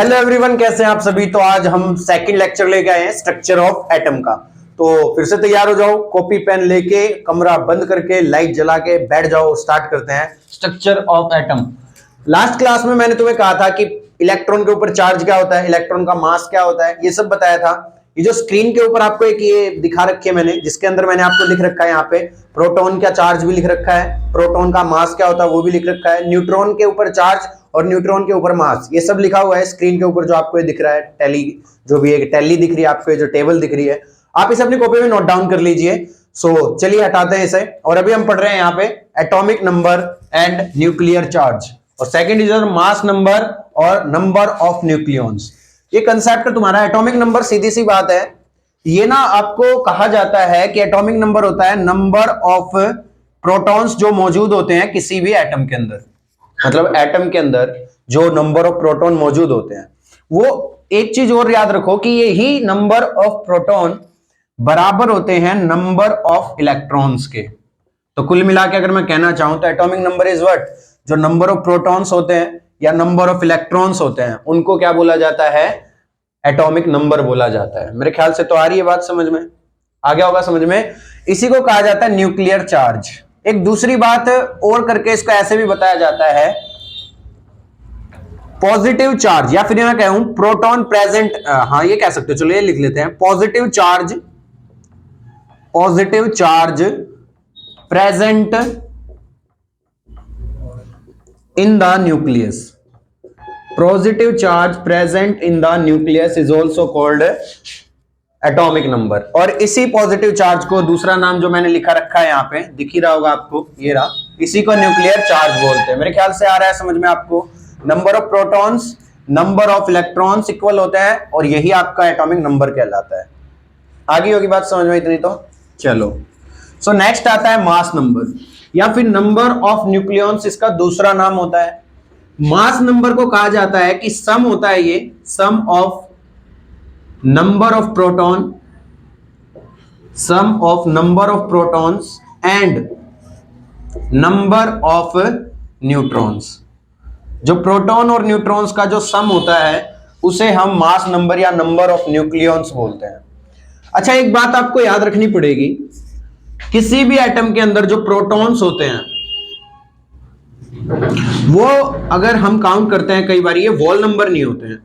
Hello everyone, कैसे हैं आप सभी। तो आज हम सेकंड लेक्चर लेके आए हैं स्ट्रक्चर ऑफ एटम का। तो फिर से तैयार हो जाओ, कॉपी पेन लेके, कमरा बंद करके, लाइट जला के बैठ जाओ। स्टार्ट करते हैं structure of atom. Last class में मैंने तुम्हें कहा था कि इलेक्ट्रॉन के ऊपर चार्ज क्या होता है, इलेक्ट्रॉन का मास क्या होता है, ये सब बताया था। ये जो स्क्रीन के ऊपर आपको एक ये दिखा रखी है मैंने, जिसके अंदर मैंने आपको लिख रखा है यहाँ पे प्रोटॉन का चार्ज भी लिख रखा है, प्रोटॉन का मास क्या होता है वो भी लिख रखा है, न्यूट्रॉन के ऊपर चार्ज और न्यूट्रॉन के ऊपर मास, ये सब लिखा हुआ है स्क्रीन के ऊपर। जो आपको ये दिख रहा है टैली, जो भी एक टैली दिख रही है आपको, जो टेबल दिख रही है, आप इसे अपनी कॉपी में नोट डाउन कर लीजिए। सो चलिए हटाते हैं इसे। और अभी हम पढ़ रहे हैं यहाँ पे atomic number and nuclear charge, और सेकंड इज मास नंबर और नंबर ऑफ न्यूक्लियॉन्स। ये कंसेप्ट तुम्हारा एटॉमिक नंबर, सीधी सी बात है, ये ना आपको कहा जाता है कि एटॉमिक नंबर होता है नंबर ऑफ प्रोटॉन्स जो मौजूद होते हैं किसी भी एटम के अंदर। मतलब एटम के अंदर जो नंबर ऑफ प्रोटॉन मौजूद होते हैं, वो एक चीज और याद रखो कि यही नंबर ऑफ प्रोटॉन बराबर होते हैं नंबर ऑफ इलेक्ट्रॉन्स के। तो कुल मिला के अगर मैं कहना चाहूं तो एटॉमिक नंबर इज व्हाट, जो नंबर ऑफ प्रोटॉन्स होते हैं या नंबर ऑफ इलेक्ट्रॉन्स होते हैं, उनको क्या बोला जाता है, एटॉमिक नंबर बोला जाता है। मेरे ख्याल से तो आ रही है बात समझ में, आ गया होगा समझ में। इसी को कहा जाता है न्यूक्लियर चार्ज। एक दूसरी बात और करके इसको ऐसे भी बताया जाता है पॉजिटिव चार्ज, या फिर मैं कहूं प्रोटॉन प्रेजेंट, हाँ ये कह सकते हो, चलो ये लिख लेते हैं positive charge, positive charge present in the nucleus. Positive charge present in the nucleus is also called atomic number. और इसी पॉजिटिव चार्ज को दूसरा नाम जो मैंने लिखा रखा है यहाँ पे, दिख ही रहा होगा आपको, ये रहा, इसी को न्यूक्लियर चार्ज बोलते हैं। मेरे ख्याल से आ रहा है समझ में आपको। Number of protons, number of electrons equal होते हैं, और यही आपका एटॉमिक नंबर कहलाता है। आगे होगी बात समझ में इतनी तो चलो। सो नेक्स्ट आता है मास नंबर, या फिर नंबर ऑफ न्यूक्लियॉन्स, इसका दूसरा नाम होता है। मास नंबर को कहा जाता है कि सम होता है ये, sum of number of proton, sum of number of protons and number of neutrons. जो प्रोटॉन और न्यूट्रॉन्स का जो सम होता है उसे हम मास नंबर या नंबर ऑफ न्यूक्लियॉन्स बोलते हैं। अच्छा, एक बात आपको याद रखनी पड़ेगी, किसी भी एटम के अंदर जो प्रोटॉन्स होते हैं वो अगर हम काउंट करते हैं कई बार, ये वोल नंबर नहीं होते हैं।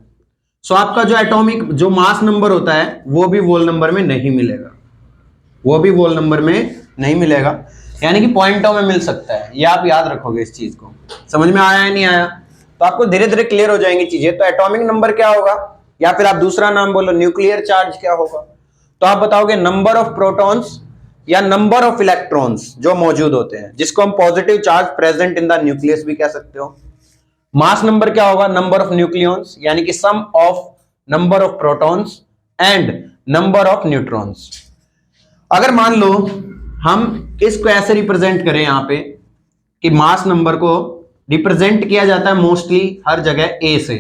सो आपका जो एटॉमिक जो मास नंबर होता है वो भी वोल नंबर में नहीं मिलेगा, वो भी वोल नंबर में नहीं मिलेगा, यानी कि पॉइंटों में मिल सकता है। ये आप याद रखोगे, इस चीज को समझ में आया है नहीं आया, तो आपको धीरे धीरे क्लियर हो जाएंगी चीजें। तो एटॉमिक नंबर क्या होगा, या फिर आप दूसरा नाम बोलो न्यूक्लियर चार्ज क्या होगा, तो आप बताओगे नंबर ऑफ प्रोटॉन्स या नंबर ऑफ इलेक्ट्रॉन्स जो मौजूद होते हैं, जिसको हम positive charge present in the nucleus भी कह सकते हो। मास नंबर क्या होगा, नंबर ऑफ न्यूक्लियॉन्स, यानी कि sum of number of protons and number of neutrons. अगर मान लो हम इसको ऐसे रिप्रेजेंट करें यहां पे कि मास नंबर को रिप्रेजेंट किया जाता है मोस्टली हर जगह ए से,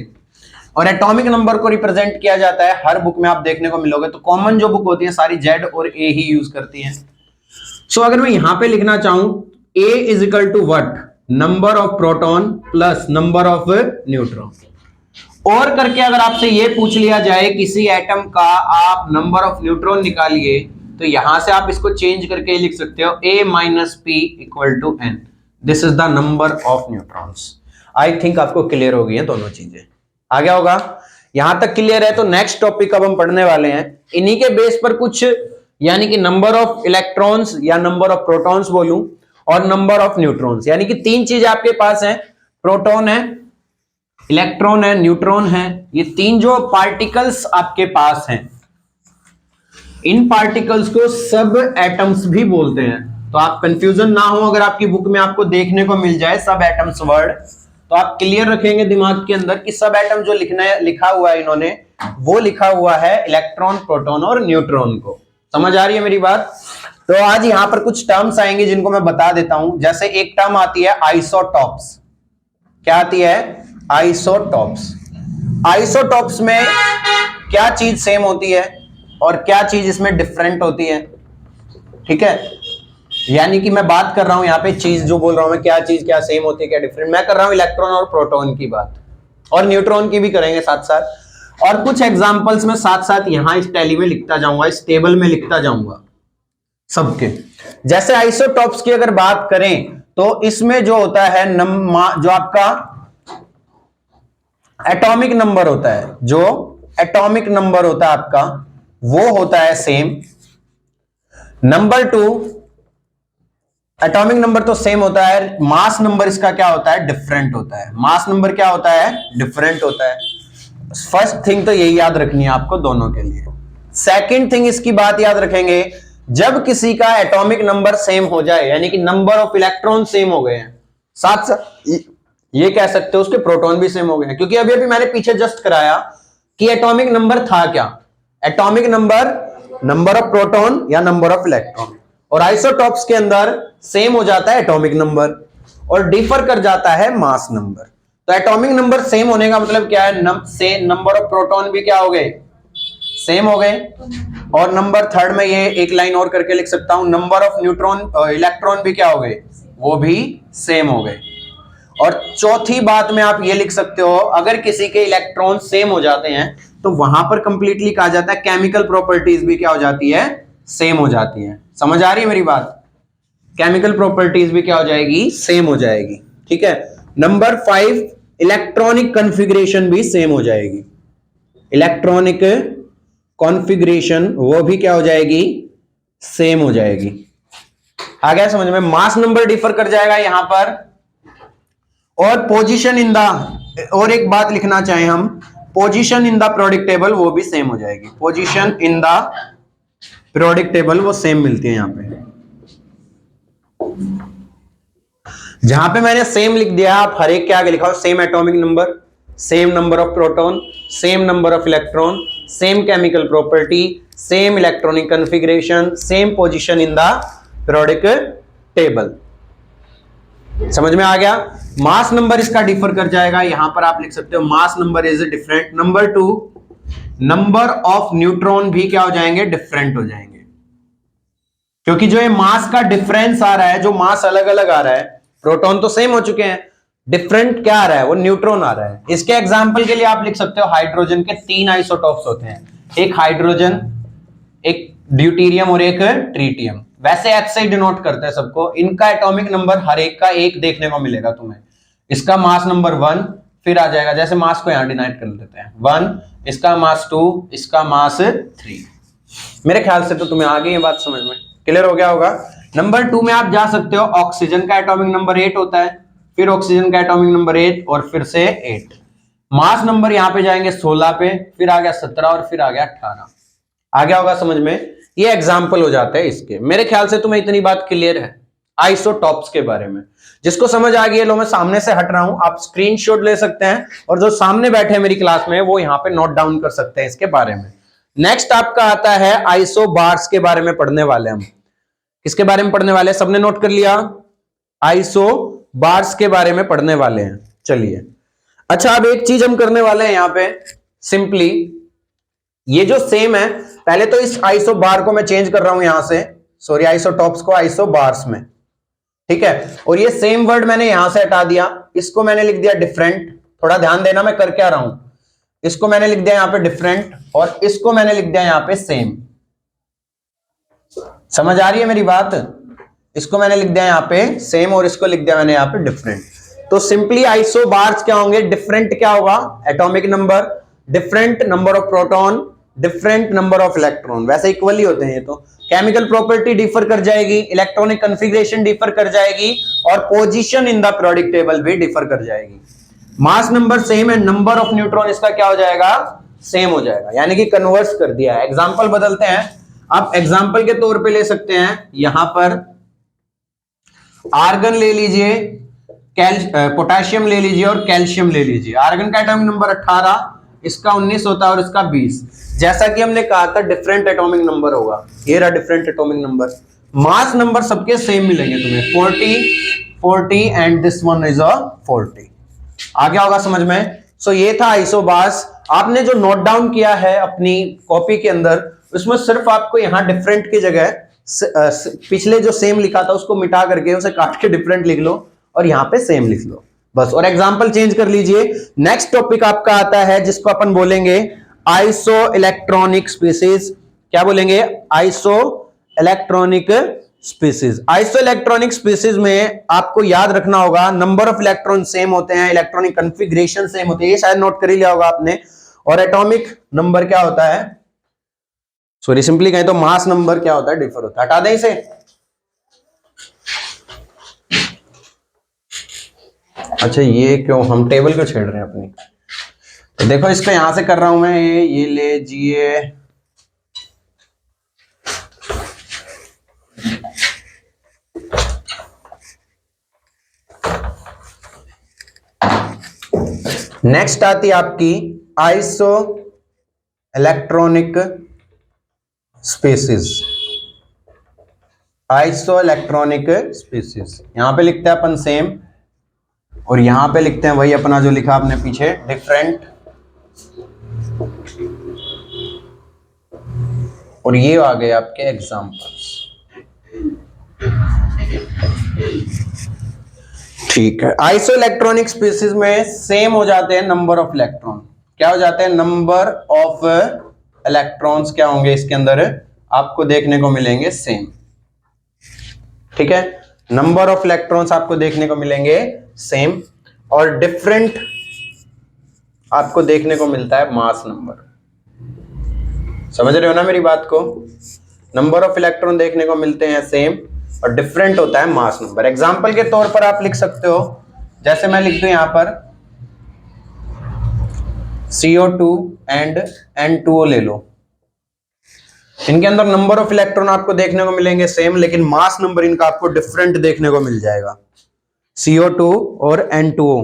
और एटॉमिक नंबर को रिप्रेजेंट किया जाता है हर बुक में आप देखने को मिलोगे, तो कॉमन जो बुक होती है सारी जेड और ए ही यूज करती हैं। सो अगर मैं यहां पे लिखना चाहूं A is equal to what, number of proton plus number of neutron, और करके अगर आपसे ये पूछ लिया जाए किसी एटम का आप नंबर ऑफ न्यूट्रॉन निकालिए, तो यहां से आप इसको चेंज करके लिख सकते हो a minus P equal to N, this is the number of neutrons. I think आपको क्लियर हो गई है दोनों चीजें, आ गया होगा। यहां तक क्लियर है तो नेक्स्ट टॉपिक अब हम पढ़ने वाले हैं, इन्हीं के बेस पर कुछ, यानी कि नंबर ऑफ इलेक्ट्रॉन्स या नंबर ऑफ प्रोटॉन्स बोलूं, और नंबर ऑफ न्यूट्रॉन्स, यानी कि तीन चीजें आपके पास हैं, प्रोटॉन है, इलेक्ट्रॉन है, न्यूट्रॉन है। ये तीन जो पार्टिकल्स आपके पास हैं, इन पार्टिकल्स को सब एटम्स भी बोलते हैं। तो आप कंफ्यूजन ना हो, अगर आपकी बुक में आपको देखने को मिल जाए सब एटम्स वर्ड, तो आप क्लियर रखेंगे दिमाग के अंदर कि सब एटम जो लिखा हुआ है इन्होंने, वो लिखा हुआ है इलेक्ट्रॉन, प्रोटॉन और न्यूट्रॉन को। समझ आ रही है मेरी बात। तो आज यहां पर कुछ टर्म्स आएंगे जिनको मैं बता देता हूं। जैसे एक टर्म आती है आइसोटॉप्स। क्या आती है, आइसोटॉप्स। आइसोटॉप्स में क्या चीज सेम होती है और क्या चीज इसमें डिफरेंट होती है, ठीक है। यानी कि मैं बात कर रहा हूं यहाँ पे चीज जो बोल रहा हूं मैं, क्या चीज क्या सेम होती है क्या डिफरेंट, मैं कर रहा हूं इलेक्ट्रॉन और प्रोटॉन की बात, और न्यूट्रॉन की भी करेंगे साथ साथ, और कुछ एग्जांपल्स में साथ साथ यहां इस टैली में लिखता जाऊंगा, इस टेबल में लिखता जाऊंगा सबके। जैसे आइसोटॉप्स की अगर बात करें तो इसमें जो होता है जो आपका एटॉमिक नंबर होता है, जो एटॉमिक नंबर होता है आपका, वो होता है सेम। नंबर 2, एटॉमिक नंबर तो सेम होता है, मास नंबर इसका क्या होता है, डिफरेंट होता है। मास नंबर क्या होता है, डिफरेंट होता है। फर्स्ट थिंग तो यही याद रखनी है आपको दोनों के लिए। सेकंड थिंग इसकी बात याद रखेंगे, जब किसी का एटॉमिक नंबर सेम हो जाए, यानी कि नंबर ऑफ इलेक्ट्रॉन सेम हो गए हैं, साथ साथ ये कह सकते हो उसके प्रोटॉन भी सेम हो गए हैं, क्योंकि अभी अभी मैंने पीछे जस्ट कराया कि एटॉमिक नंबर था क्या, atomic number, number of proton या नंबर ऑफ इलेक्ट्रॉन। और आइसोटॉप्स के अंदर सेम हो जाता है एटॉमिक नंबर और डिफर कर जाता है मास नंबर। तो एटॉमिक नंबर सेम होने का मतलब क्या है, नंबर ऑफ प्रोटॉन भी क्या हो गए, सेम हो गए। और नंबर थर्ड में ये एक लाइन और करके लिख सकता हूं, नंबर ऑफ न्यूट्रॉन इलेक्ट्रॉन भी क्या हो गए, वो भी सेम हो गए। और चौथी बात में आप ये लिख सकते हो, अगर किसी के इलेक्ट्रॉन सेम हो जाते हैं तो वहां पर कंप्लीटली कहा जाता है केमिकल प्रॉपर्टीज भी क्या हो जाती है, सेम हो जाती है। समझ आ रही है मेरी बात, केमिकल प्रॉपर्टीज भी क्या हो जाएगी, सेम हो जाएगी। ठीक है। नंबर 5, इलेक्ट्रॉनिक कॉन्फ़िगरेशन भी सेम हो जाएगी। इलेक्ट्रॉनिक कॉन्फ़िगरेशन वो भी क्या हो जाएगी, सेम हो जाएगी। आ गया समझ में। मास नंबर डिफर कर जाएगा यहां पर, और पोजीशन इन द, और एक बात लिखना चाहें हम, position in the periodic table वो भी सेम हो जाएगी। Position in the periodic table वो सेम मिलती है यहां पे। जहां पे मैंने सेम लिख दिया, आप हर एक के आगे लिखा हो same atomic number, same number of proton, same number of electron, same chemical property, same electronic configuration, same position in the periodic table. समझ में आ गया। मास नंबर इसका डिफर कर जाएगा, यहां पर आप लिख सकते हो mass number is different. Number 2, number of neutron भी क्या हो जाएंगे, डिफरेंट हो जाएंगे, क्योंकि जो ये मास का डिफरेंस आ रहा है, जो मास अलग अलग आ रहा है, प्रोटॉन तो सेम हो चुके हैं, डिफरेंट क्या आ रहा है, वो न्यूट्रॉन आ रहा है। इसके एग्जांपल के लिए आप लिख सकते हो हाइड्रोजन के 3 आइसोटॉप्स होते हैं, एक हाइड्रोजन, एक ड्यूटेरियम और एक ट्रीटियम। वैसे एच से डिनोट करते हैं सबको, इनका एटॉमिक नंबर हर एक का एक देखने को मिलेगा तुम्हें। इसका मास नंबर 1 फिर आ जाएगा, जैसे मास को यहां डिनोट कर देते हैं 1, इसका मास 2, इसका मास 3। मेरे ख्याल से तो तुम्हें आ गई ये बात समझ में, क्लियर हो गया होगा। नंबर 2 में आप जा सकते हो, ऑक्सीजन का एटॉमिक नंबर 8 होता है, फिर ऑक्सीजन का एटॉमिक नंबर 8 और फिर से 8। मास नंबर यहां पे जाएंगे 16 पे, फिर आ गया 17 और फिर आ गया 18। आ गया होगा समझ में। ये एग्जाम्पल हो जाता है इसके। मेरे ख्याल से तुम्हें इतनी बात क्लियर है आइसोटॉप्स के बारे में। जिसको समझ आ गई है, लो मैं सामने से हट रहा हूं, आप स्क्रीनशॉट ले सकते हैं और जो सामने बैठे हैं मेरी क्लास में वो यहां पे नोट डाउन कर सकते हैं इसके बारे में। नेक्स्ट आपका आता है आइसोबार्स के बारे में पढ़ने वाले हम। किसके बारे में पढ़ने वाले हैं, सबने नोट कर लिया, आइसोबार्स के बारे में पढ़ने वाले हैं। चलिए अच्छा, अब एक चीज हम करने वाले हैं यहां पे, सिंपली ये जो सेम है, पहले तो इस आइसोबार को मैं चेंज कर रहा हूं यहां से, सॉरी आइसोटॉप्स को आइसोबार्स में, ठीक है। और ये सेम वर्ड मैंने यहां से हटा दिया, इसको मैंने लिख दिया डिफरेंट। थोड़ा ध्यान देना मैं कर क्या रहा हूं, इसको मैंने लिख दिया यहां पे डिफरेंट और इसको मैंने लिख दिया यहां पे सेम। समझ आ रही है मेरी बात, इसको मैंने लिख दिया यहां पे सेम और इसको लिख दिया मैंने यहां पे डिफरेंट। तो सिंपली आइसोबार्स क्या होंगे, डिफरेंट क्या होगा, atomic number, different number of proton, different number of electron. वैसे इक्वली होते हैं ये तो। केमिकल प्रॉपर्टी डिफर कर जाएगी, इलेक्ट्रॉनिक कॉन्फ़िगरेशन डिफर कर जाएगी और position in the periodic table भी डिफर कर जाएगी। मास नंबर सेम है, नंबर ऑफ न्यूट्रॉन इसका क्या हो जाएगा, सेम हो जाएगा, यानी कि कन्वर्स कर दिया है। एग्जांपल बदलते हैं, आप एग्जांपल के तौर पे ले सकते हैं, यहां पर आर्गन ले लीजिए, पोटेशियम ले लीजिए और कैल्शियम ले लीजिए। आर्गन का एटॉमिक नंबर 18, इसका 19 होता है और इसका 20। जैसा कि हमने कहा था डिफरेंट एटॉमिक नंबर होगा, ये रहा different atomic number. Mass number सबके सेम मिलेंगे तुम्हें, 40 and this one is a 40। आ गया होगा समझ में। सो ये था आइसोबार्स। आपने जो नोट डाउन किया है अपनी कॉपी के अंदर, उसमें सिर्फ आपको यहां डिफरेंट की जगह पिछले जो सेम लिखा था उसको मिटा करके उसे काट के डिफरेंट लिख लो और यहां पे सेम लिख लो, बस। और एग्जांपल चेंज कर लीजिए। नेक्स्ट टॉपिक आपका आता है जिसको अपन बोलेंगे आइसो इलेक्ट्रॉनिक स्पीसीज। क्या बोलेंगे? Iso electronic species. Iso electronic species में आपको याद रखना होगा नंबर ऑफ इलेक्ट्रॉन सेम होते हैं, इलेक्ट्रॉनिक कॉन्फ़िगरेशन सेम होती है, ये शायद नोट कर ही लिया होगा आपने। और एटॉमिक नंबर क्या होता है, सॉरी सिंपली कहें तो मास नंबर क्या होता है, डिफर होता है। हटा दें इसे। अच्छा ये क्यों, हम टेबल क्यों छेड़ रहे हैं अपनी? तो देखो इसको यहां से कर रहा हूं मैं, ये लीजिए। नेक्स्ट आती है आपकी iso electronic species. Iso electronic species यहां पे लिखते हैं अपन सेम, और यहां पे लिखते हैं वही अपना जो लिखा आपने पीछे, डिफरेंट। और ये आ गए आपके एग्जांपल्स। ठीक है। आइसो इलेक्ट्रॉनिक स्पीसीज में सेम हो जाते हैं नंबर ऑफ इलेक्ट्रॉन। क्या हो जाते हैं? नंबर ऑफ इलेक्ट्रॉन्स क्या होंगे इसके अंदर आपको देखने को मिलेंगे सेम। ठीक है, नंबर ऑफ इलेक्ट्रॉन्स आपको देखने को मिलेंगे सेम, और डिफरेंट आपको देखने को मिलता है मास नंबर। समझ रहे हो ना मेरी बात को? नंबर ऑफ इलेक्ट्रॉन देखने को मिलते हैं सेम, और डिफरेंट होता है मास नंबर। एग्जांपल के तौर पर आप लिख सकते हो, जैसे मैं लिख दूं यहां पर CO2 एंड N2O ले लो। इनके अंदर नंबर ऑफ इलेक्ट्रॉन आपको देखने को मिलेंगे सेम, लेकिन मास नंबर इनका आपको डिफरेंट देखने को मिल जाएगा, CO2 और N2O।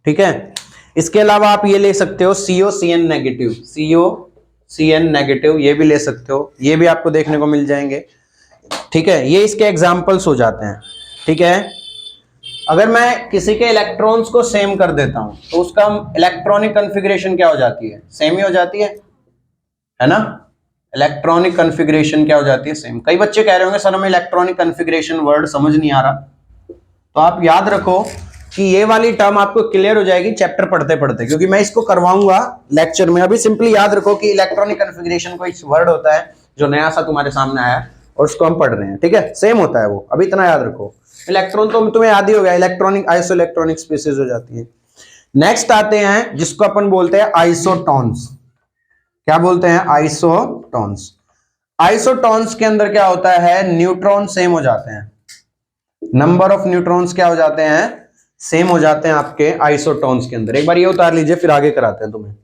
ठीक है, इसके अलावा आप ये ले सकते हो COCN नेगेटिव, COCN नेगेटिव ये भी ले सकते हो, ये भी आपको देखने को मिल जाएंगे। ठीक है, ये इसके एग्जाम्पल्स हो जाते हैं। ठीक है, अगर मैं किसी के इलेक्ट्रॉन्स को सेम कर देता हूं तो उसका इलेक्ट्रॉनिक कॉन्फ़िगरेशन क्या हो जाती है? सेम ही हो जाती है ना? इलेक्ट्रॉनिक कॉन्फ़िगरेशन क्या हो जाती है? सेम। कई बच्चे कह रहे होंगे सर हमें इलेक्ट्रॉनिक कॉन्फ़िगरेशन वर्ड समझ नहीं आ रहा, तो आप याद रखो कि ये वाली टर्म आपको क्लियर हो जाएगी चैप्टर पढ़ते पढ़ते, क्योंकि मैं इसको करवाऊंगा लेक्चर में। अभी सिंपली याद रखो कि इलेक्ट्रॉनिक कॉन्फ़िगरेशन कोई वर्ड होता है जो नया सा तुम्हारे सामने आया और उसको हम पढ़ रहे हैं। ठीक है, सेम होता है वो, अभी इतना याद रखो। इलेक्ट्रॉन तो तुम्हें याद ही हो गया, इलेक्ट्रॉनिक आइसो इलेक्ट्रॉनिक स्पीसीज हो जाती है। नेक्स्ट आते हैं जिसको अपन बोलते हैं आइसोटॉन्स। क्या बोलते हैं? आइसोटॉन्स। आइसोटॉन्स के अंदर क्या होता है? न्यूट्रॉन सेम हो जाते हैं, नंबर ऑफ न्यूट्रॉन्स क्या हो जाते हैं? सेम हो जाते हैं आपके आइसोटॉन्स के अंदर। एक बार ये उतार लीजिए फिर आगे कराते हैं तुम्हें।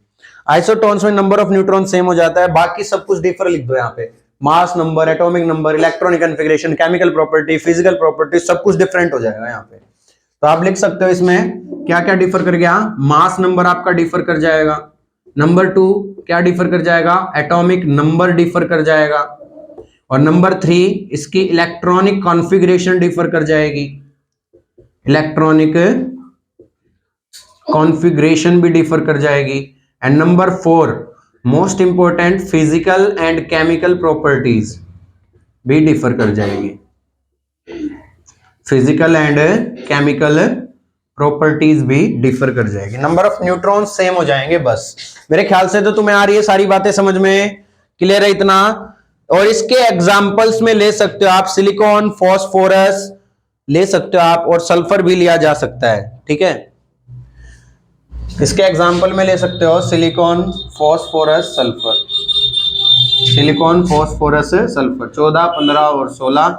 आइसोटॉन्स में नंबर ऑफ न्यूट्रॉन सेम हो जाता है, बाकी सब कुछ डिफर लिख दो यहाँ पे। Mass number, atomic number, electronic configuration, chemical property, physical property, सब कुछ डिफरेंट हो जाएगा यहाँ पे। तो आप लिख सकते हो इसमें क्या क्या डिफर कर गया? मास नंबर आपका डिफर कर जाएगा, नंबर 2 क्या डिफर कर जाएगा? एटॉमिक नंबर डिफर कर जाएगा, और नंबर 3 इसकी इलेक्ट्रॉनिक कॉन्फ़िगरेशन डिफर कर जाएगी, इलेक्ट्रॉनिक कॉन्फ़िगरेशन भी डिफर कर जाएगी। And number 4 most important, physical and chemical properties भी डिफर कर जाएगी, फिजिकल एंड केमिकल प्रॉपर्टीज भी डिफर कर जाएगी। नंबर ऑफ न्यूट्रॉन सेम हो जाएंगे। बस मेरे ख्याल से तो तुम्हें आ रही है सारी बातें समझ में, क्लियर है इतना? और इसके एग्जाम्पल्स में ले सकते हो आप सिलिकॉन, फॉस्फोरस ले सकते हो आप, और सल्फर भी लिया जा सकता है। ठीक है, इसके एग्जाम्पल में ले सकते हो silicon, phosphorus, sulphur. Silicon, phosphorus, sulphur 14, 15 और 16,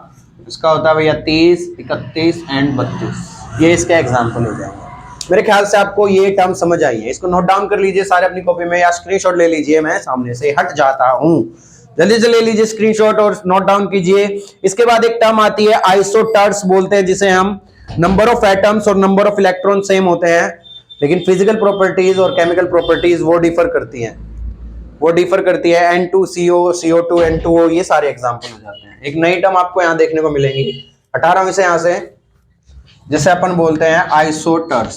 इसका होता है भैया 30, 31 एंड 32। ये इसके एग्जाम्पल हो जाएंगे। मेरे ख्याल से आपको ये टर्म समझ आई है। इसको नोट डाउन कर लीजिए सारे अपनी कॉपी में, या स्क्रीनशॉट ले लीजिए, मैं सामने से हट जाता हूं। जल्दी से ले लीजिए स्क्रीनशॉट और नोट डाउन कीजिए। इसके बाद एक टर्म आती है आइसोटर्स बोलते हैं, जिसे हम नंबर ऑफ एटम्स और नंबर ऑफ इलेक्ट्रॉन सेम होते हैं, लेकिन फिजिकल प्रॉपर्टीज और केमिकल प्रॉपर्टीज वो डिफर करती हैं, N2CO, CO2, N2O, ये सारे एग्जाम्पल हो जाते हैं। एक नई टर्म आपको यहाँ देखने को मिलेंगी, 18 से यहां से, जिसे अपन बोलते हैं आइसोटर्स।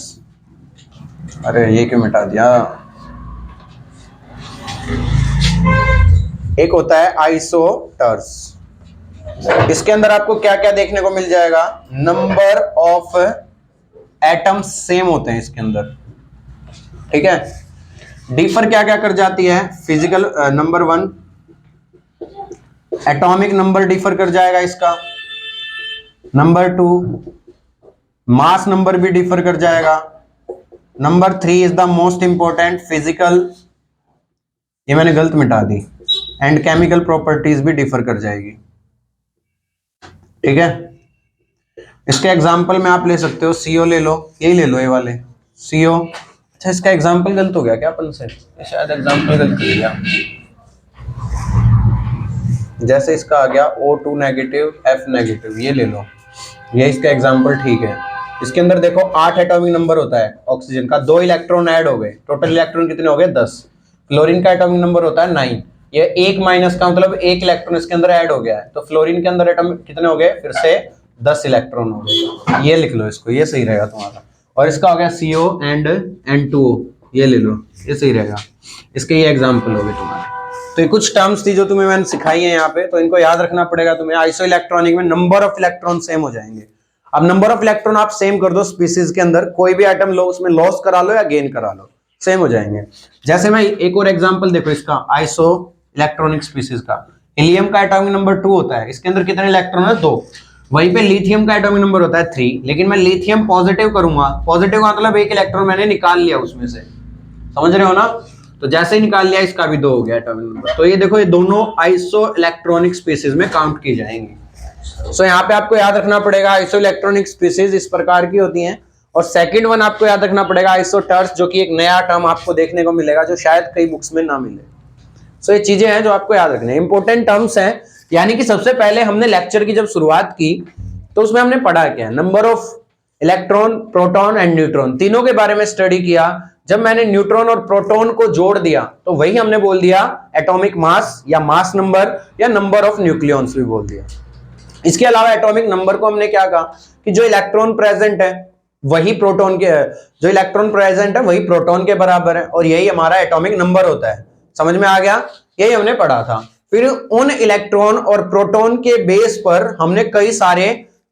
अरे ये क्यों मिटा दिया? एक होता है आइसोटर्स, इसके अंदर आपको क्या क्या देखने को मिल जाएगा? नंबर ऑफ एटम्स सेम होते हैं इसके अंदर, ठीक है। डिफर क्या क्या कर जाती है, physical number 1 atomic number differ कर जाएगा इसका, नंबर 2 मास नंबर भी डिफर कर जाएगा, number 3 is the most important physical, ये मैंने गलत मिटा दी, एंड केमिकल प्रॉपर्टीज भी डिफर कर जाएगी, ठीक है। इसके एग्जांपल में आप ले सकते हो, सीओ ले लो, यही ले लो ये वाले सीओ। अच्छा इसका एग्जांपल गलत हो गया क्या अपन से, शायद एग्जांपल गलत कर दिया, जैसे इसका आ गया O2 नेगेटिव F नेगेटिव, ये ले लो, ये इसका एग्जांपल ठीक है। इसके अंदर देखो 8 एटॉमिक नंबर होता है ऑक्सीजन का, 2 इलेक्ट्रॉन ऐड हो गए, टोटल इलेक्ट्रॉन कितने हो गए 10। फ्लोरीन का एटॉमिक नंबर होता है 9, ये 1 माइनस का मतलब 1 इलेक्ट्रॉन इसके अंदर ऐड हो गया है, तो फ्लोरीन के अंदर एटॉमिक कितने हो गए, फिर से 10 इलेक्ट्रॉन हो गए, ये लिख लो इसको, ये सही रहेगा तुम्हारा। और इसका हो गया CO एंड N2O, ये ले लो, ये सही रहेगा। इसके ये एग्जाम्पल हो गए तुम्हारे। तो ये कुछ टर्म्स थी जो तुम्हें मैंने सिखाई है यहाँ पे, तो इनको याद रखना पड़ेगा तुम्हें। आइसो इलेक्ट्रॉनिक में नंबर ऑफ इलेक्ट्रॉन सेम हो जाएंगे। अब नंबर ऑफ इलेक्ट्रॉन आप सेम कर दो स्पीसीज के अंदर, कोई भी आइटम लो उसमें लॉस करा लो या गेन करा लो, सेम हो जाएंगे। जैसे मैं एक और एग्जांपल देखो इसका, आइसो इलेक्ट्रॉनिक स्पीसीज का, हीलियम का एटॉमिक नंबर 2 होता है, इसके अंदर कितने इलेक्ट्रॉन है 2। वहीं पे लिथियम का एटॉमिक नंबर होता है 3, लेकिन मैं लिथियम पॉजिटिव करूंगा, पॉजिटिव का मतलब 1 इलेक्ट्रॉन मैंने निकाल लिया उसमें से, समझ रहे हो ना। तो जैसे ही निकाल लिया इसका भी 2 हो गया एटॉमिक नंबर। तो ये देखो, ये दोनों आइसो इलेक्ट्रॉनिक स्पीसीज में काउंट की जाएंगी। सो यहाँ पे आपको याद रखना पड़ेगा आइसो इलेक्ट्रॉनिक स्पीसीज इस प्रकार की होती हैं। और सेकंड वन आपको याद रखना पड़ेगा आइसोटर्स, जो कि एक नया टर्म आपको देखने को मिलेगा जो शायद कई बुक्स में ना मिले। सो ये चीजें हैं जो आपको याद रखनी है, इंपॉर्टेंट टर्म्स हैं। यानी कि सबसे पहले हमने लेक्चर की जब शुरुआत की तो उसमें हमने पढ़ा क्या, number of electron, proton and neutron, तीनों के बारे में स्टडी किया। जब मैंने न्यूट्रॉन और प्रोटॉन को जोड़ दिया तो वही हमने बोल दिया एटॉमिक मास या मास नंबर या नंबर ऑफ न्यूक्लियॉन्स भी बोल दिया। इसके अलावा एटॉमिक नंबर को हमने क्या कहा कि जो इलेक्ट्रॉन प्रेजेंट है वही प्रोटॉन के, जो इलेक्ट्रॉन प्रेजेंट है वही प्रोटॉन के बराबर है, और यही हमारा एटॉमिक नंबर होता है। समझ में आ गया, यही हमने पढ़ा था। फिर उन इलेक्ट्रॉन और प्रोटॉन के बेस पर हमने कई सारे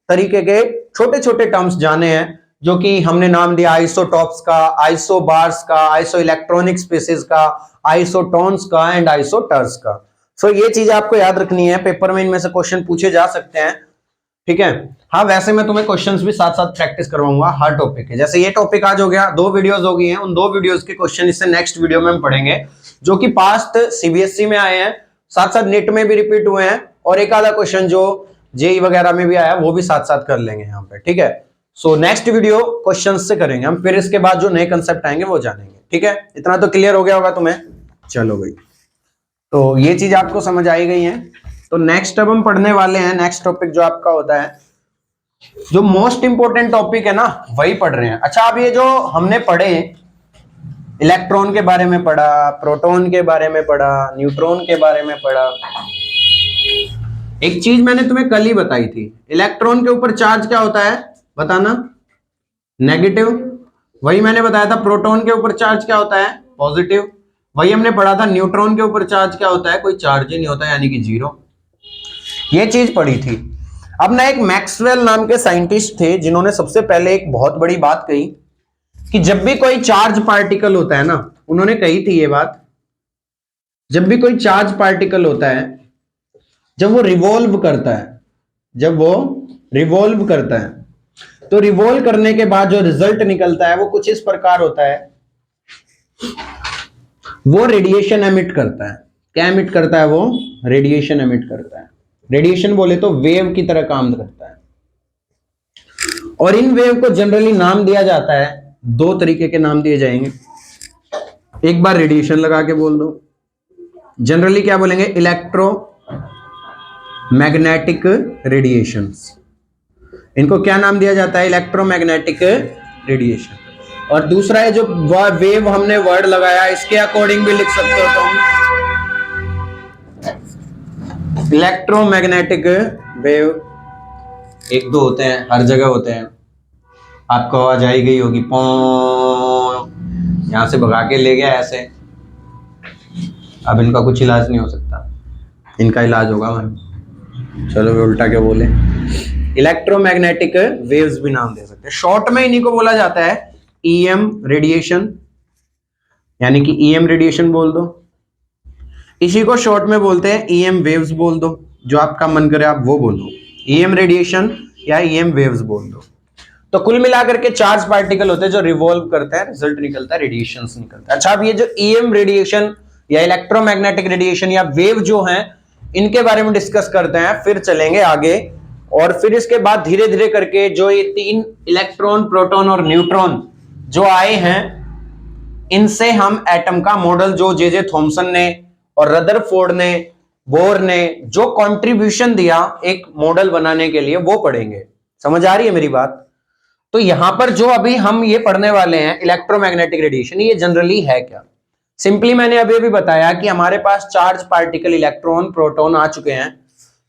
तरीके के छोटे छोटे टर्म्स जाने हैं, जो कि हमने नाम दिया आइसोटॉप्स का, आइसोबार्स का, आइसो इलेक्ट्रॉनिक स्पीसीज का, आइसोटॉन्स का एंड आइसोटर्स का। सो ये चीज आपको याद रखनी है, पेपर में इनमें से क्वेश्चन पूछे जा सकते हैं, ठीक है। हाँ वैसे मैं तुम्हें क्वेश्चंस भी साथ साथ प्रैक्टिस करवाऊंगा हर टॉपिक के। जैसे ये टॉपिक आज हो गया, 2 वीडियोस हो गई हैं, उन 2 वीडियोस के क्वेश्चन इससे नेक्स्ट वीडियो में हम पढ़ेंगे, जो कि पास्ट सीबीएसई में आए हैं, साथ साथ नेट में भी रिपीट हुए हैं, और एक आधा क्वेश्चन जो जेई वगैरह में भी आया वो भी साथ साथ कर लेंगे यहाँ पे, ठीक है। सो नेक्स्ट वीडियो क्वेश्चन से करेंगे हम, फिर इसके बाद जो नए कंसेप्ट आएंगे वो जानेंगे, ठीक है। इतना तो क्लियर हो गया होगा तुम्हें। चलो भाई, तो ये चीज आपको समझ आई गई है। तो नेक्स्ट अब हम पढ़ने वाले हैं, नेक्स्ट टॉपिक जो आपका होता है, जो मोस्ट इंपोर्टेंट टॉपिक है ना, वही पढ़ रहे हैं। अच्छा, अब ये जो हमने पढ़े, इलेक्ट्रॉन के बारे में पढ़ा, प्रोटॉन के बारे में पढ़ा, न्यूट्रॉन के बारे में पढ़ा, एक चीज मैंने तुम्हें कल ही बताई थी, इलेक्ट्रॉन के ऊपर चार्ज क्या होता है बताना, नेगेटिव। वही मैंने बताया था प्रोटॉन के ऊपर चार्ज क्या होता है, पॉजिटिव। वही हमने पढ़ा था न्यूट्रॉन के ऊपर चार्ज क्या होता है, कोई चार्ज ही नहीं होता, यानी कि 0। ये चीज पढ़ी थी। अब ना एक मैक्सवेल नाम के साइंटिस्ट थे जिन्होंने सबसे पहले एक बहुत बड़ी बात कही कि जब भी कोई चार्ज पार्टिकल होता है ना, उन्होंने कही थी ये बात, जब भी कोई चार्ज पार्टिकल होता है, जब वो रिवॉल्व करता है, जब वो रिवॉल्व करता है, तो रिवॉल्व करने के बाद जो रिजल्ट निकलता है वो कुछ इस प्रकार होता है, वो रेडिएशन एमिट करता है। क्या एमिट करता है वो, रेडिएशन एमिट करता है। रेडिएशन बोले तो वेव की तरह काम करता है, और इन वेव को जनरली नाम दिया जाता है, 2 तरीके के नाम दिए जाएंगे। एक बार रेडिएशन लगा के बोल दो, जनरली क्या बोलेंगे, इलेक्ट्रो मैग्नेटिक रेडिएशंस, इनको क्या नाम दिया जाता है, इलेक्ट्रोमैग्नेटिक रेडिएशन। और दूसरा है जो वेव हमने वर्ड लगाया, इसके अकॉर्डिंग भी लिख सकते हो तुम, इलेक्ट्रोमैग्नेटिक वेव। 1-2 होते हैं, हर जगह होते हैं, आपको आवाज आई गई होगी, पौ, यहां से भगा के ले गया ऐसे। अब इनका कुछ इलाज नहीं हो सकता, इनका इलाज होगा भाई, चलो वे उल्टा क्या बोले, इलेक्ट्रोमैग्नेटिक वेव्स भी नाम दे सकते हैं। शॉर्ट में इन्हीं को बोला जाता है ईएम रेडिएशन, यानी कि ईएम रेडिएशन बोल दो, इसी को शॉर्ट में बोलते हैं ईएम वेव्स बोल दो, जो आपका मन करे आप वो बोलो, ईएम रेडिएशन या ईएम वेव्स बोल दो। तो कुल मिलाकर के चार्ज पार्टिकल होते हैं जो रिवॉल्व करते हैं, रिजल्ट निकलता है, रेडिएशंस निकलता है। अच्छा, अब ये जो ईएम रेडिएशन या इलेक्ट्रोमैग्नेटिक रेडिएशन या वेव जो हैं, इनके बारे में डिस्कस करते हैं, फिर चलेंगे आगे। और फिर इसके बाद धीरे धीरे करके जो ये 3 इलेक्ट्रॉन, प्रोटॉन और न्यूट्रॉन जो आए हैं, इनसे हम एटम का मॉडल जो जे थॉमसन ने और रदरफोर्ड ने, बोर ने जो कंट्रीब्यूशन दिया एक मॉडल बनाने के लिए, वो पढ़ेंगे। समझ आ रही है मेरी बात? तो यहां पर जो अभी हम ये पढ़ने वाले हैं इलेक्ट्रोमैग्नेटिक रेडिएशन, ये जनरली है क्या? सिंपली मैंने अभी बताया कि हमारे पास चार्ज पार्टिकल इलेक्ट्रॉन, प्रोटॉन आ चुके हैं।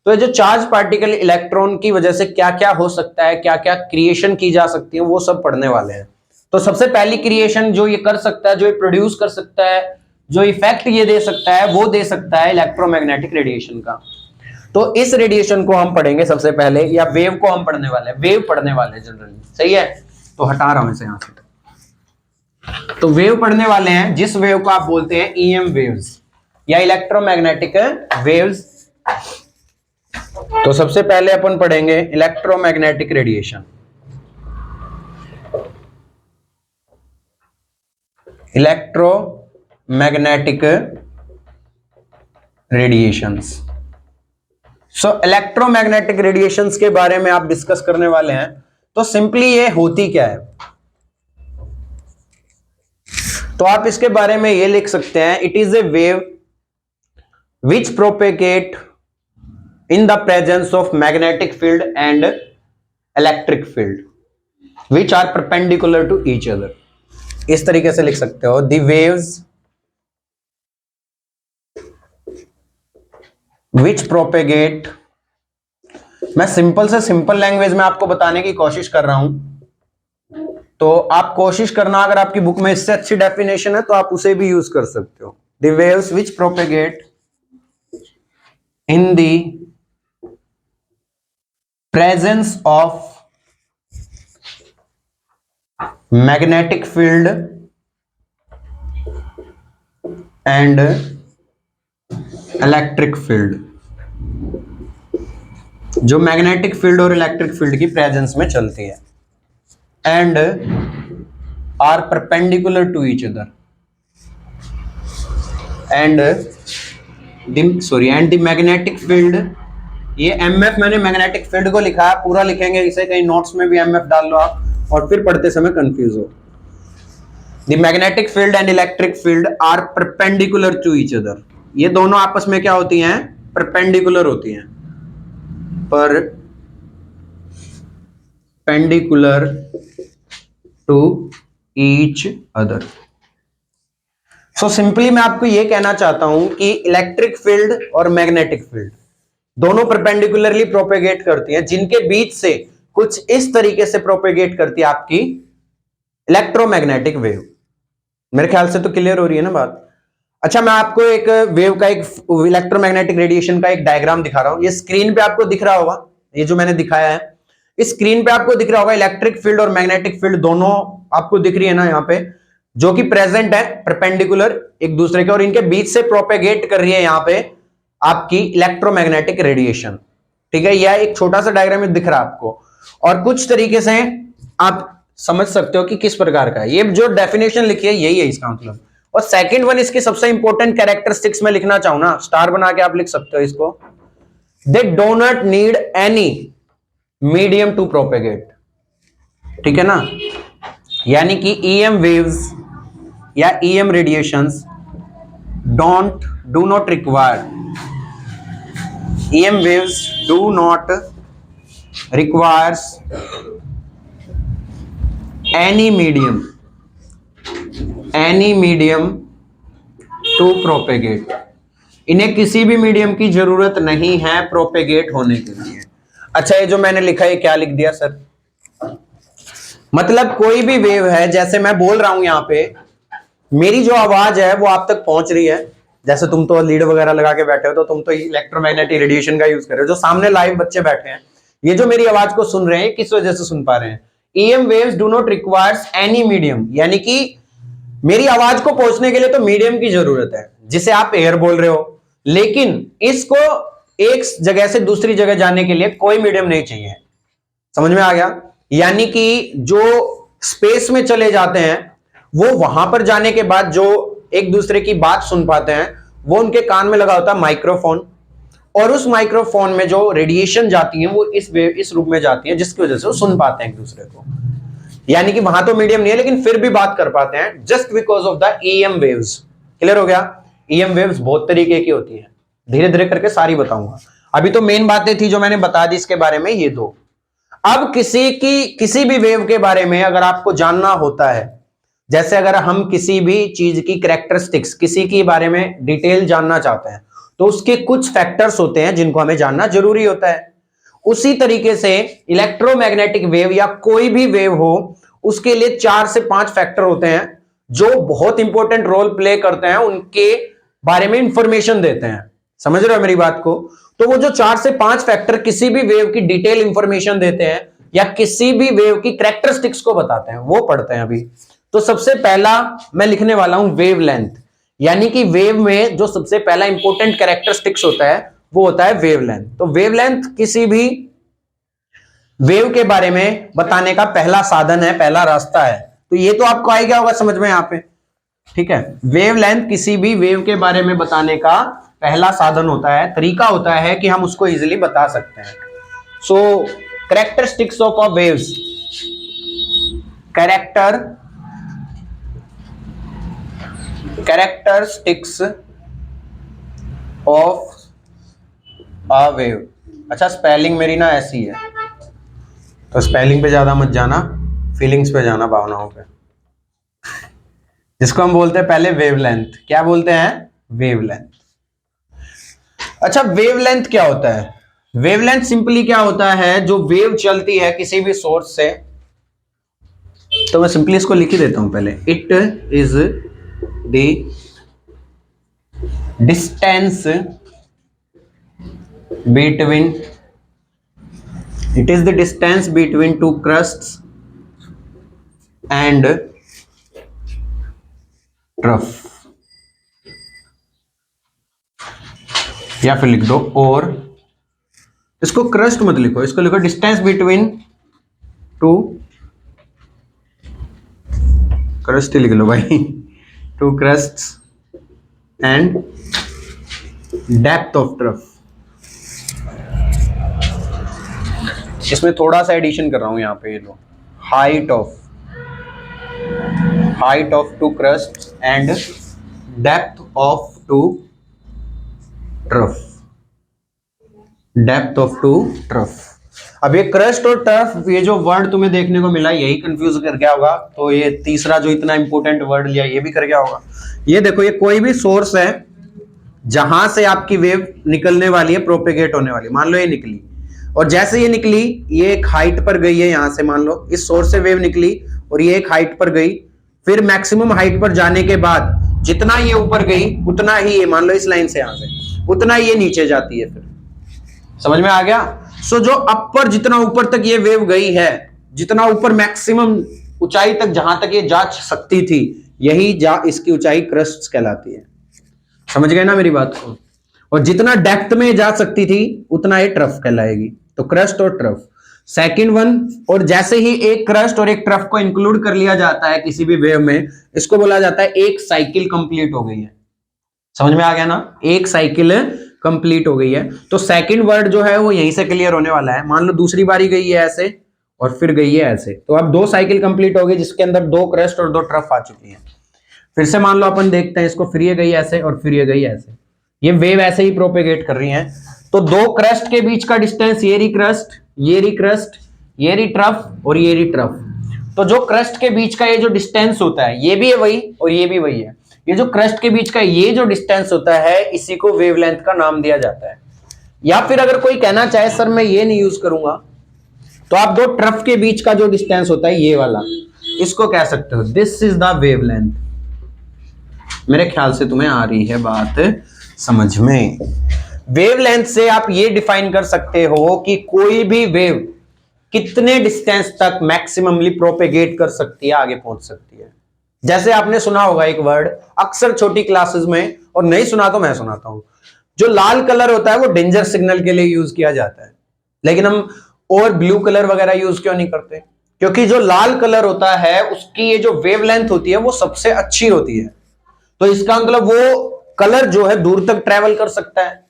तो जो चार्ज पार्टिकल इलेक्ट्रॉन की वजह से क्या क्या हो सकता है, क्या क्या क्रिएशन की जा सकती है, वो सब पढ़ने वाले हैं। तो सबसे पहली क्रिएशन जो ये कर सकता है, जो ये प्रोड्यूस कर सकता है, जो इफेक्ट ये दे सकता है, वो दे सकता है इलेक्ट्रोमैग्नेटिक रेडिएशन का। तो इस रेडिएशन को हम पढ़ेंगे सबसे पहले, या वेव को हम पढ़ने वाले हैं, वेव पढ़ने वाले हैं जनरली, सही है? तो हटा रहा हूं इसे यहां से। तो वेव पढ़ने वाले हैं, जिस वेव को आप बोलते हैं ईएम वेव्स या इलेक्ट्रोमैग्नेटिक वेव्स। तो सबसे पहले अपन पढ़ेंगे electromagnetic radiation. Electromagnetic radiations. So electromagnetic radiations के बारे में आप डिस्कस करने वाले हैं। तो सिंपली ये होती क्या है, तो आप इसके बारे में ये लिख सकते हैं, it is a wave which propagate in the presence of magnetic field and electric field which are perpendicular to each other. इस तरीके से लिख सकते हो, द वेव्स विच प्रोपेगेट। मैं सिंपल से सिंपल लैंग्वेज में आपको बताने की कोशिश कर रहा हूं, तो आप कोशिश करना, अगर आपकी बुक में इससे अच्छी डेफिनेशन है तो आप उसे भी यूज कर सकते हो। The waves which propagate in the presence of magnetic field and electric field, जो मैग्नेटिक फील्ड और इलेक्ट्रिक फील्ड की प्रेजेंस में चलती है, and are perpendicular to each other, and the magnetic field. ये एमएफ मैंने मैग्नेटिक फील्ड को लिखा है, पूरा लिखेंगे इसे, कहीं नोट्स में भी एमएफ डाल लो आप और फिर पढ़ते समय कंफ्यूज हो। The magnetic field and electric field are perpendicular to each other. ये दोनों आपस में क्या होती हैं? परपेंडिकुलर होती हैं, perpendicular to each other. So simply मैं आपको यह कहना चाहता हूं कि इलेक्ट्रिक फील्ड और मैग्नेटिक फील्ड दोनों परपेंडिकुलरली प्रोपेगेट करती हैं, जिनके बीच से कुछ इस तरीके से प्रोपेगेट करती है आपकी इलेक्ट्रोमैग्नेटिक वेव। मेरे ख्याल से तो क्लियर हो रही है ना बात? अच्छा, मैं आपको एक वेव का, एक इलेक्ट्रोमैग्नेटिक रेडिएशन का एक डायग्राम दिखा रहा हूं। ये स्क्रीन पे आपको दिख रहा होगा, ये जो मैंने दिखाया है, इस स्क्रीन पे आपको दिख रहा होगा इलेक्ट्रिक फील्ड और मैग्नेटिक फील्ड दोनों आपको दिख रही है ना यहाँ पे, जो कि प्रेजेंट है परपेंडिकुलर एक दूसरे के, और इनके बीच से प्रोपेगेट कर रही है यहाँ पे आपकी इलेक्ट्रोमैग्नेटिक रेडिएशन। ठीक है, यह एक छोटा सा डायग्राम में दिख रहा है आपको, और कुछ तरीके से आप समझ सकते हो कि किस प्रकार का है। ये जो डेफिनेशन लिखी है यही है इसका मतलब। और सेकंड वन, इसकी सबसे इंपॉर्टेंट कैरेक्टरिस्टिक्स में लिखना चाहूं ना, स्टार बना के आप लिख सकते हो इसको, they do not need any medium to propagate. ठीक है ना, यानी कि ईएम वेव्स या EM radiations do not require, EM waves do not requires any medium to propagate। इन्हें किसी भी मीडियम की जरूरत नहीं है प्रोपेगेट होने के लिए। अच्छा, ये जो मैंने लिखा है क्या लिख दिया सर? मतलब कोई भी वेव है, जैसे मैं बोल रहा हूं यहां पे, मेरी जो आवाज है वो आप तक पहुंच रही है। जैसे तुम तो लीड वगैरह लगा के बैठे हो, तो तुम तो इलेक्ट्रोमैग्नेटिक रेडिएशन का यूज कर रहे हो। जो सामने लाइव बच्चे बैठे हैं, ये जो मेरी आवाज को सुन रहे हैं किस वजह से सुन पा रहे हैं? EM waves do not requires any medium, यानी कि मेरी आवाज को पहुंचने के लिए तो मीडियम की जरूरत है, जिसे आप एयर बोल रहे हो, लेकिन इसको एक जगह से दूसरी जगह जाने के लिए कोई मीडियम नहीं चाहिए। समझ में आ गया? यानी कि जो स्पेस में चले जाते हैं वो वहां पर जाने के बाद जो एक दूसरे की बात सुन पाते हैं वो उनके कान में लगा होता है माइक्रोफोन, और उस माइक्रोफोन में जो रेडिएशन जाती है वो इस रूप में जाती है, जिसकी वजह से वो सुन पाते हैं एक दूसरे को। यानी कि वहां तो मीडियम नहीं है लेकिन फिर भी बात कर पाते हैं, just because of the EM waves. Clear हो गया? EM वेव्स बहुत तरीके की होती है, धीरे धीरे करके सारी बताऊंगा। अभी तो मेन बातें थी जो मैंने बता दी इसके बारे में, ये दो। अब किसी भी वेव के बारे में अगर आपको जानना होता है, जैसे अगर हम किसी भी चीज की कैरेक्टरिस्टिक्स, किसी के बारे में डिटेल जानना चाहते हैं, तो उसके कुछ फैक्टर्स होते हैं जिनको हमें जानना जरूरी होता है। उसी तरीके से इलेक्ट्रोमैग्नेटिक वेव या कोई भी वेव हो, उसके लिए 4 से 5 फैक्टर होते हैं जो बहुत इंपॉर्टेंट रोल प्ले करते हैं, उनके बारे में इंफॉर्मेशन देते हैं। समझ रहे हो मेरी बात को? तो वो जो 4 से 5 फैक्टर किसी भी वेव की डिटेल इंफॉर्मेशन देते हैं या किसी भी वेव की कैरेक्टरिस्टिक्स को बताते हैं, वो पढ़ते हैं अभी। तो सबसे पहला मैं लिखने वाला हूं वेवलेंथ, यानी कि वेव में जो सबसे पहला इंपॉर्टेंट कैरेक्टरिस्टिक्स होता है वो होता है वेवलेंथ। तो वेवलेंथ किसी भी वेव के बारे में बताने का पहला साधन है, पहला रास्ता है। तो ये तो आपको आ गया होगा समझ में यहाँ पे, ठीक है? वेवलेंथ किसी भी वेव के बारे में बताने का पहला साधन होता है, तरीका होता है कि हम उसको इजीली बता सकते हैं। So characteristics of a waves, characteristics of a wave. अच्छा, स्पेलिंग मेरी ना ऐसी है, तो स्पेलिंग पे ज्यादा मत जाना, फीलिंग्स पे जाना, भावनाओं पे। जिसको हम बोलते हैं पहले वेवलेंथ। क्या बोलते हैं? वेवलेंथ। अच्छा, वेवलेंथ क्या होता है? वेवलेंथ सिंपली क्या होता है, जो वेव चलती है किसी भी सोर्स से, तो मैं सिंपली इसको लिख ही देता हूं पहले। It is the distance between, it is the distance between two crusts and trough, या फिर लिख दो, और इसको क्रस्ट मत लिखो, इसको लिखो डिस्टेंस बिटवीन टू, क्रस्ट ही लिख लो भाई, two crusts and depth of trough. इसमें थोड़ा सा एडिशन कर रहा हूं यहाँ पे, ये लो, height of to crest and depth of to trough, depth of to trough. अब ये क्रस्ट और ट्रफ, ये जो वर्ड तुम्हें देखने को मिला, यही कंफ्यूज कर गया होगा। तो ये तीसरा जो इतना इंपॉर्टेंट वर्ड लिया, ये भी कर गया होगा। ये देखो, ये कोई भी सोर्स है जहां से आपकी वेव निकलने वाली है, प्रोपेगेट होने वाली। मान लो ये निकली, और जैसे ये निकली, ये एक हाइट पर गई है, यहां से मान लो इस सोर्स से वेव निकली और ये एक हाइट पर गई, फिर मैक्सिमम हाइट पर जाने के बाद जितना ये ऊपर गई उतना ही ये, मान लो इस लाइन से यहां से, उतना ये नीचे जाती है। फिर समझ में आ गया? सो जो अपर, जितना ऊपर तक ये वेव गई है, जितना ऊपर मैक्सिमम ऊंचाई तक जहां तक ये जा सकती थी, यही इसकी ऊंचाई क्रस्ट कहलाती है। समझ गए ना मेरी बात को? और जितना डेप्थ में जा सकती थी उतना ये ट्रफ कहलाएगी। तो क्रस्ट और ट्रफ सेकंड वन। और जैसे ही एक क्रस्ट और एक ट्रफ को इंक्लूड कर लिया जाता है किसी भी वेव में, इसको बोला जाता है एक साइकिल कंप्लीट हो गई है। समझ में आ गया ना? एक साइकिल कंप्लीट हो गई है। तो सेकंड वर्ड जो है वो यहीं से क्लियर होने वाला है। मान लो दूसरी बारी गई है ऐसे और फिर गई है ऐसे, तो अब 2 साइकिल कंप्लीट हो गई जिसके अंदर 2 क्रस्ट और 2 ट्रफ आ चुकी है। फिर से मान लो अपन देखते हैं इसको, फिर ये गई ऐसे और फिर ये गई ऐसे, ये वेव ऐसे ही प्रोपेगेट कर रही है। तो 2 क्रस्ट के बीच का डिस्टेंस, ये री क्रस्ट, ये री क्रस्ट, ये री ट्रफ और ये री ट्रफ। तो जो क्रस्ट के बीच का ये जो डिस्टेंस होता है, ये भी है वही और ये भी वही है। ये जो क्रस्ट के बीच का ये जो डिस्टेंस होता है, इसी को वेवलेंथ का नाम दिया जाता है। या फिर अगर कोई कहना चाहे सर मैं ये नहीं यूज करूंगा, तो आप 2 ट्रफ के बीच का जो डिस्टेंस होता है ये वाला, इसको कह सकते हो दिस इज द वेवलेंथ। मेरे ख्याल से तुम्हें आ रही है बात समझ में। वेवलेंथ से आप ये डिफाइन कर सकते हो कि कोई भी वेव कितने डिस्टेंस तक मैक्सिममली प्रोपेगेट कर सकती है, आगे पहुंच सकती है। जैसे आपने सुना होगा एक वर्ड अक्सर छोटी क्लासेस में, और नहीं सुना तो मैं सुनाता हूं, जो लाल कलर होता है वो डेंजर सिग्नल के लिए यूज किया जाता है, लेकिन हम और ब्लू कलर वगैरह यूज क्यों नहीं करते? क्योंकि जो लाल कलर होता है उसकी ये जो वेवलेंथ होती है वो सबसे अच्छी होती है। तो इसका मतलब वो कलर जो है दूर तक ट्रेवल कर सकता है।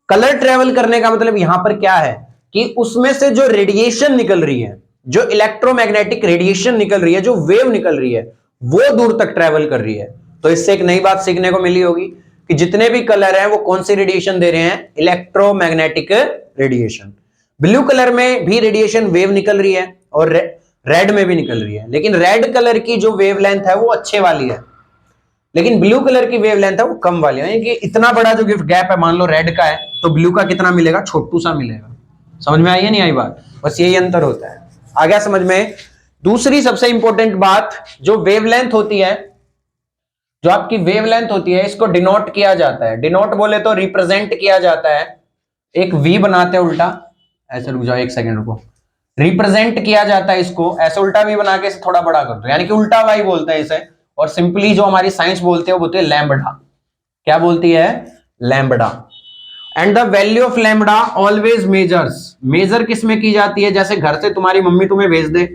कलर ट्रेवल करने का मतलब यहां पर क्या है कि उसमें से जो रेडिएशन निकल रही है, जो इलेक्ट्रोमैग्नेटिक रेडिएशन निकल रही है, जो वेव निकल रही है, वो दूर तक ट्रेवल कर रही है। तो इससे एक नई बात सीखने को मिली होगी कि जितने भी कलर हैं वो कौन सी रेडिएशन दे रहे हैं? Electromagnetic radiation. ब्लू कलर में भी रेडिएशन वेव निकल रही है और रेड में भी निकल रही है, लेकिन रेड कलर की जो वेवलेंथ है वो अच्छे वाली है, लेकिन ब्लू कलर की वेवलेंथ है वो कम वाली है। कि इतना बड़ा जो गिफ्ट गैप है, मान लो रेड का है तो ब्लू का कितना मिलेगा? छोटू सा मिलेगा। समझ में आई है नहीं आई बात? बस यही अंतर होता है। आ गया समझ में? दूसरी सबसे इंपॉर्टेंट बात, जो वेवलेंथ होती है, जो आपकी वेवलेंथ होती है, इसको डिनोट किया जाता है। डिनोट बोले तो रिप्रेजेंट किया जाता है। एक वी बनाते हैं उल्टा, ऐसे रुक जाओ एक सेकंड रुको, रिप्रेजेंट किया जाता है इसको ऐसे, उल्टा वी बना के इसे थोड़ा बड़ा कर दो, यानी कि उल्टा वाई बोलते हैं इसे। और सिंपली जो हमारी साइंस बोलते हैं वो बोलते हैं लैम्बडा। क्या बोलती है? Lambda. And the value of lambda always measures, measure किस में की जाती है? जैसे घर से तुम्हारी मम्मी तुम्हें भेज दे,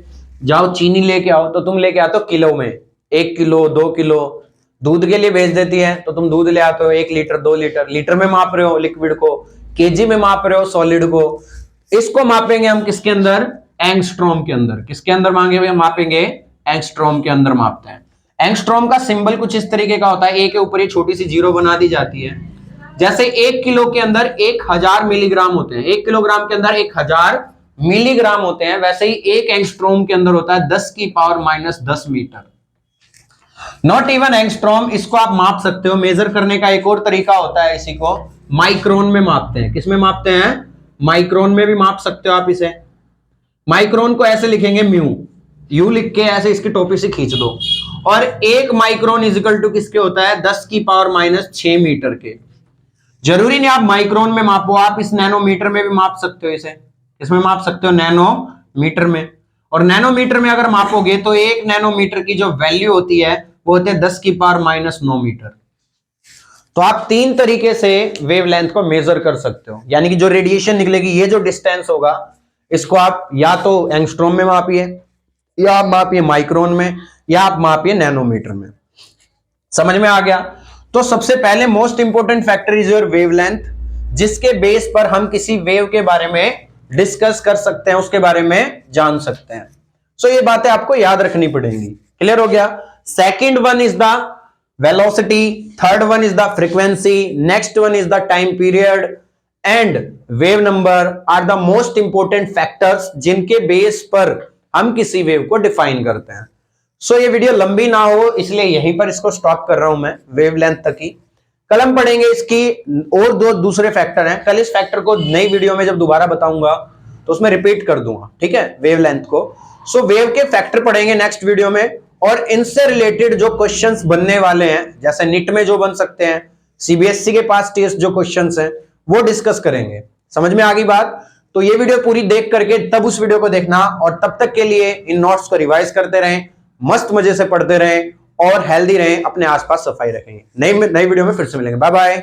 जाओ चीनी लेके आओ, तो तुम लेके आते हो किलो में, 1 किलो 2 किलो। दूध के लिए भेज देती है तो तुम दूध ले आते हो 1 लीटर 2 लीटर, लीटर में माप रहे हो लिक्विड को, केजी में माप रहे हो सॉलिड को। इसको मापेंगे हम किसके अंदर? एंगस्ट्रॉम के अंदर। किसके अंदर मांगे हुए? मापेंगे एंगस्ट्रॉम के अंदर मापते हैं। एंगस्ट्रॉम का सिंबल कुछ इस तरीके का होता है, ए के ऊपर ये छोटी सी जीरो बना दी जाती है। जैसे 1 किलो के अंदर 1000 मिलीग्राम होते हैं, 1 किलोग्राम के अंदर 1000 मिलीग्राम होते हैं, वैसे ही एक एंगस्ट्रॉम के अंदर होता है 10 की power -10 metre. Not even angstrom, इसको आप माप सकते हो। मेजर करने का एक और तरीका होता है, इसी को माइक्रोन में मापते हैं। किसमें मापते हैं? माइक्रोन में भी माप सकते हो आप इसे। माइक्रोन को ऐसे लिखेंगे म्यू, यू लिख के ऐसे इसकी टोपी से खींच दो, और 1 माइक्रोन इजिकल टू किसके होता है? 10 की पावर -6 मीटर के। जरूरी नहीं आप माइक्रोन में मापो, आप इस नैनोमीटर में भी माप सकते हो इसे। इसमें माप सकते हो नैनोमीटर में। और नैनोमीटर में अगर मापोगे तो 1 नैनोमीटर की जो वैल्यू होती है वो होती है 10 की पावर -9 मीटर। तो आप 3 तरीके से वेवलेंथ को मेजर कर सकते हो, यानी कि जो रेडिएशन निकलेगी, ये जो डिस्टेंस होगा, इसको आप या तो एंगस्ट्रॉम में मापिए, या आप मापिए माइक्रोन में, या आप मापिए नैनोमीटर में। समझ में आ गया? तो सबसे पहले most important factor is your wavelength, जिसके बेस पर हम किसी वेव के बारे में डिस्कस कर सकते हैं, उसके बारे में जान सकते हैं। सो ये बातें आपको याद रखनी पड़ेंगी। क्लियर हो गया? Second one is the velocity, third one is the frequency, next one is the time period, and wave number are the most important factors जिनके बेस पर हम किसी वेव को डिफाइन करते हैं। सो ये वीडियो लंबी ना हो इसलिए यहीं पर इसको स्टॉप कर रहा हूं मैं, वेवलेंथ तक ही। कल हम पढ़ेंगे इसकी और दो दूसरे फैक्टर हैं। कल इस फैक्टर को नई वीडियो में जब दोबारा बताऊंगा तो उसमें रिपीट कर दूंगा, ठीक है, वेवलेंथ को। सो वेव के फैक्टर पढ़ेंगे नेक्स्ट वीडियो में, और इनसे रिलेटेड जो क्वेश्चंस बनने वाले हैं, जैसे नीट में जो बन सकते हैं, सीबीएसई के पास टेस्ट जो क्वेश्चंस हैं, वो डिस्कस करेंगे। समझ में आ गई बात? तो ये वीडियो पूरी देख करके तब उस वीडियो को देखना, और तब तक के लिए इन नोट्स को रिवाइज करते रहें, मस्त मजे से पढ़ते रहें, और हेल्दी रहें, अपने आसपास सफाई रखेंगे। नई वीडियो में फिर से मिलेंगे। Bye bye.